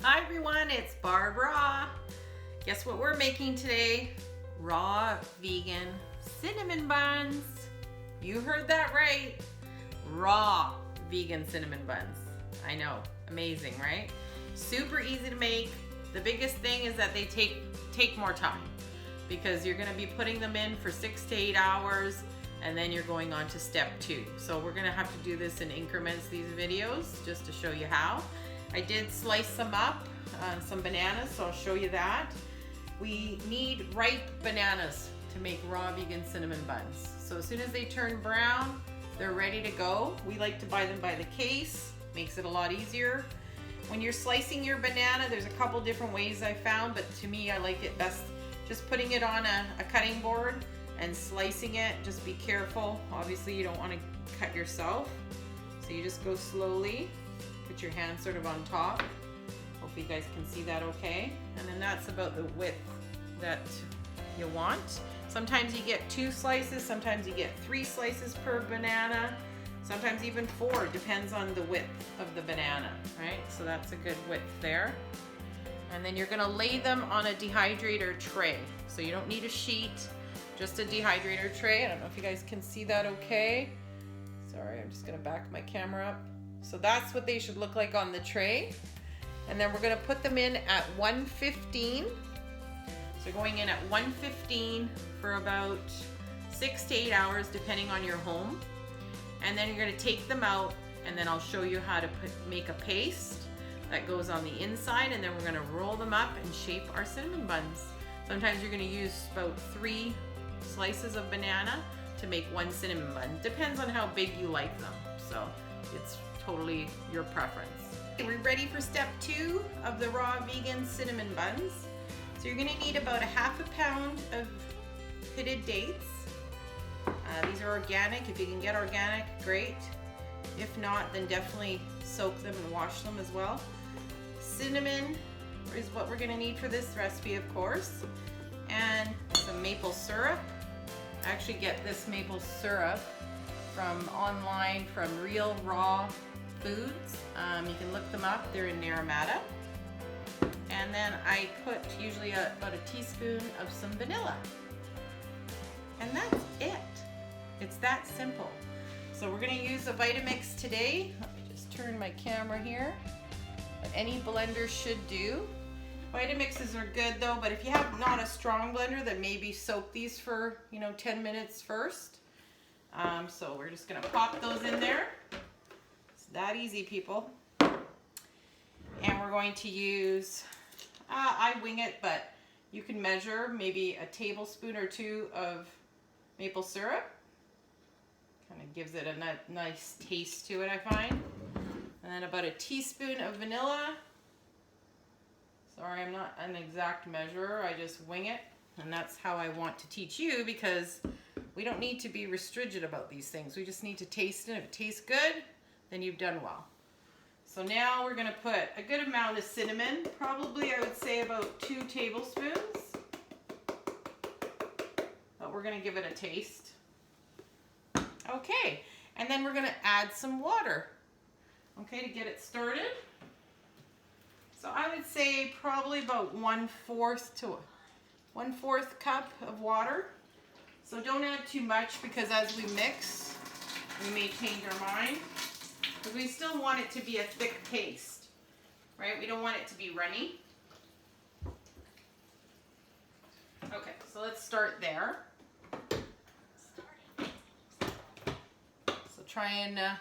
Hi everyone, it's Barbara. Guess what we're making today? Raw vegan cinnamon buns. You heard that right. Raw vegan cinnamon buns. I know, amazing, right? Super easy to make. The biggest thing is that they take more time because you're gonna be putting them in for 6 to 8 hours and then you're going on to step 2. So we're gonna have to do this in increments, these videos, just to show you how. I did slice some up, some bananas, so I'll show you that. We need ripe bananas to make raw vegan cinnamon buns. So as soon as they turn brown, they're ready to go. We like to buy them by the case, makes it a lot easier. When you're slicing your banana, there's a couple different ways I found, but to me I like it best just putting it on a cutting board and slicing it. Just be careful. Obviously you don't want to cut yourself. So you just go slowly. Put your hand sort of on top. Hope you guys can see that okay. And then that's about the width that you want. Sometimes you get 2 slices, sometimes you get 3 slices per banana, sometimes even 4, depends on the width of the banana, right? So that's a good width there. And then you're gonna lay them on a dehydrator tray. So you don't need a sheet, just a dehydrator tray. I don't know if you guys can see that okay. Sorry, I'm just gonna back my camera up. So that's what they should look like on the tray. And then we're gonna put them in at 115. So going in at 115 for about 6 to 8 hours, depending on your home. And then you're gonna take them out and then I'll show you how to make a paste that goes on the inside, and then we're gonna roll them up and shape our cinnamon buns. Sometimes you're gonna use about 3 slices of banana to make 1 cinnamon bun. Depends on how big you like them. So it's totally your preference. Okay, we're ready for step 2 of the raw vegan cinnamon buns. So you're gonna need about a ½ pound of pitted dates. These are organic. If you can get organic, great. If not, then definitely soak them and wash them as well. Cinnamon is what we're gonna need for this recipe, of course. And some maple syrup. I actually get this maple syrup from online from Real Raw Foods. You can look them up, they're in Naramata. And then I put usually about a teaspoon of some vanilla. And that's it. It's that simple. So we're gonna use a Vitamix today. Let me just turn my camera here. But any blender should do. Vitamixes are good though, but if you have not a strong blender, then maybe soak these for 10 minutes first. So we're just gonna pop those in there. It's that easy, people. And we're going to use, I wing it, but you can measure maybe a tablespoon or 2 of maple syrup. Kind of gives it a nice taste to it, I find. And then about a teaspoon of vanilla. Sorry, I'm not an exact measurer, I just wing it. And that's how I want to teach you, because we don't need to be restricted about these things. We just need to taste it. If it tastes good, then you've done well. So now we're gonna put a good amount of cinnamon, probably I would say about 2 tablespoons. But we're gonna give it a taste. Okay, and then we're gonna add some water, okay, to get it started. So I would say probably about 1/4 cup of water. So don't add too much, because as we mix, we may change our mind. Because we still want it to be a thick paste, right? We don't want it to be runny. Okay, so let's start there. So try and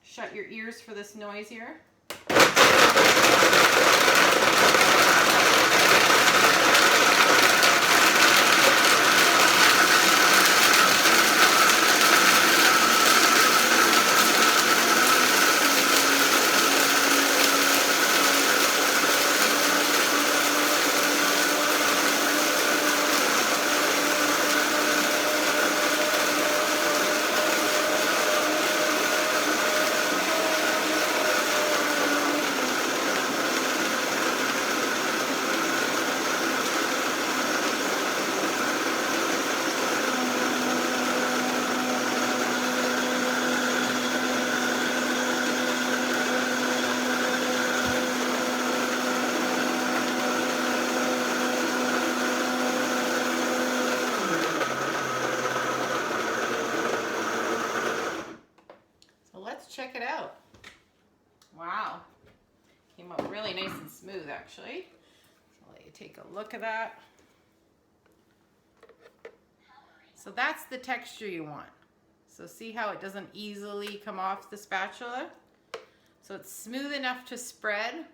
shut your ears for this noise here. Wow. Came up really nice and smooth, actually. So I'll let you take a look at that. So that's the texture you want. So see how it doesn't easily come off the spatula? So it's smooth enough to spread,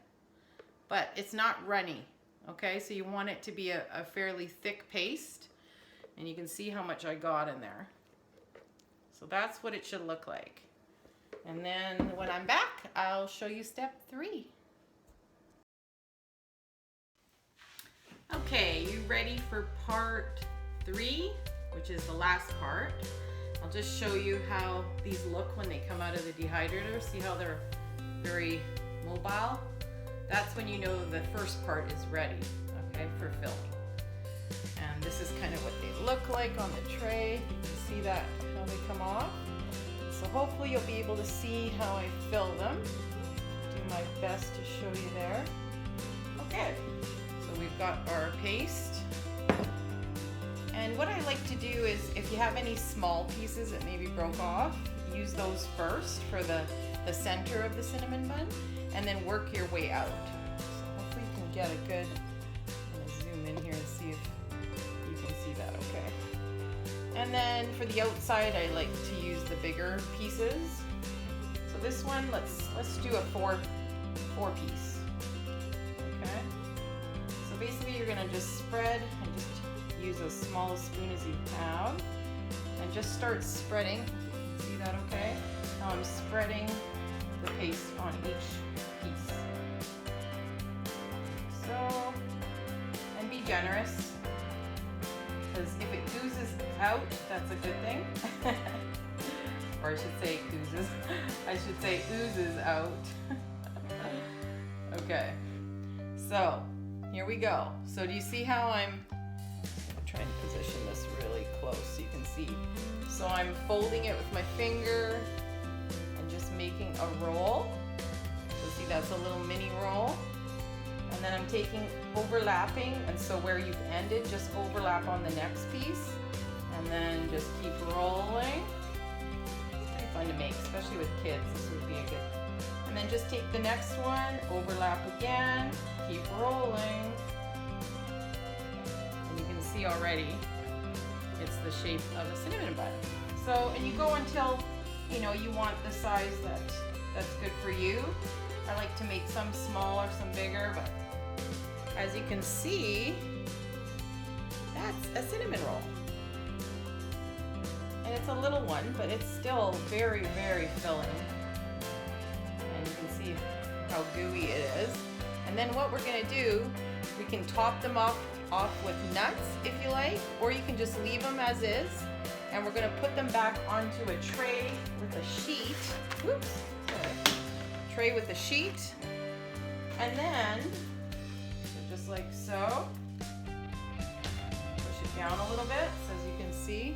but it's not runny. Okay, so you want it to be a fairly thick paste. And you can see how much I got in there. So that's what it should look like. And then when I'm back, I'll show you step 3. Okay, you ready for part 3, which is the last part? I'll just show you how these look when they come out of the dehydrator. See how they're very mobile? That's when you know the first part is ready, okay, for filling. And this is kind of what they look like on the tray. You can see that, how they come off. So hopefully you'll be able to see how I fill them. Do my best to show you there. Okay, so we've got our paste. And what I like to do is, if you have any small pieces that maybe broke off, use those first for the center of the cinnamon bun, and then work your way out. So hopefully you can get a good, I'm gonna zoom in here and see if you can see that okay. And then for the outside, I like to use the bigger pieces. So this one, let's do a four piece. Okay. So basically you're gonna just spread and just use as small a spoon as you have, and just start spreading. See that okay? Now I'm spreading the paste on each piece. So, and be generous, because if it oozes out, that's a good thing. Or I should say oozes. I should say oozes out. Okay, so here we go. So do you see how I'm trying to position this really close so you can see? So I'm folding it with my finger and just making a roll. So see, that's a little mini roll. And then I'm taking, overlapping, and so where you've ended, just overlap on the next piece. And then just keep rolling. It's pretty fun to make, especially with kids. This would be a good. And then just take the next one, overlap again, keep rolling. And you can see already, it's the shape of a cinnamon bun. So, and you go until, you know, you want the size that's good for you. I like to make some smaller, some bigger, but as you can see, that's a cinnamon roll. And it's a little one, but it's still very, very filling. And you can see how gooey it is. And then what we're gonna do, we can top them off with nuts if you like, or you can just leave them as is. And we're gonna put them back onto a tray with a sheet. Oops, sorry. Tray with a sheet. And then, so just like so. Push it down a little bit so as you can see.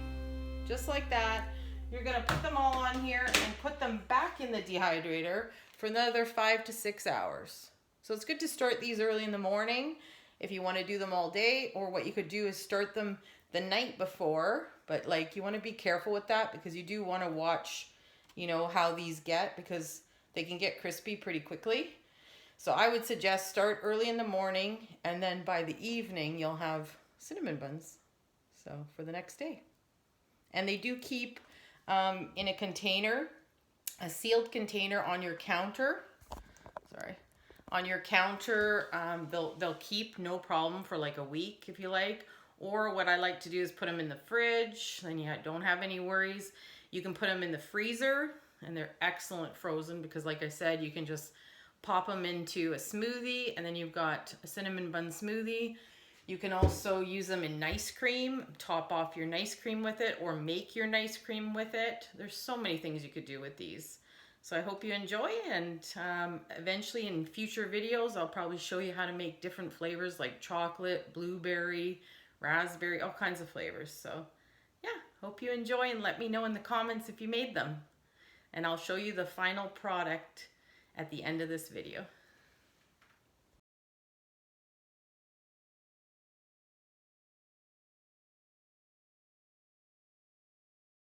Just like that. You're gonna put them all on here and put them back in the dehydrator for another 5 to 6 hours. So it's good to start these early in the morning if you want to do them all day, or what you could do is start them the night before, but like you want to be careful with that because you do want to watch, you know, how these get, because they can get crispy pretty quickly. So I would suggest start early in the morning, and then by the evening you'll have cinnamon buns, so for the next day. And they do keep in a container, a sealed container on your counter. Sorry. On your counter, they'll keep no problem for like a week if you like. Or what I like to do is put them in the fridge, then you don't have any worries. You can put them in the freezer, and they're excellent frozen because like I said, you can just pop them into a smoothie, and then you've got a cinnamon bun smoothie. You can also use them in nice cream, top off your nice cream with it, or make your nice cream with it. There's so many things you could do with these. So I hope you enjoy, and eventually in future videos, I'll probably show you how to make different flavors like chocolate, blueberry, raspberry, all kinds of flavors. So yeah, hope you enjoy, and let me know in the comments if you made them. And I'll show you the final product at the end of this video.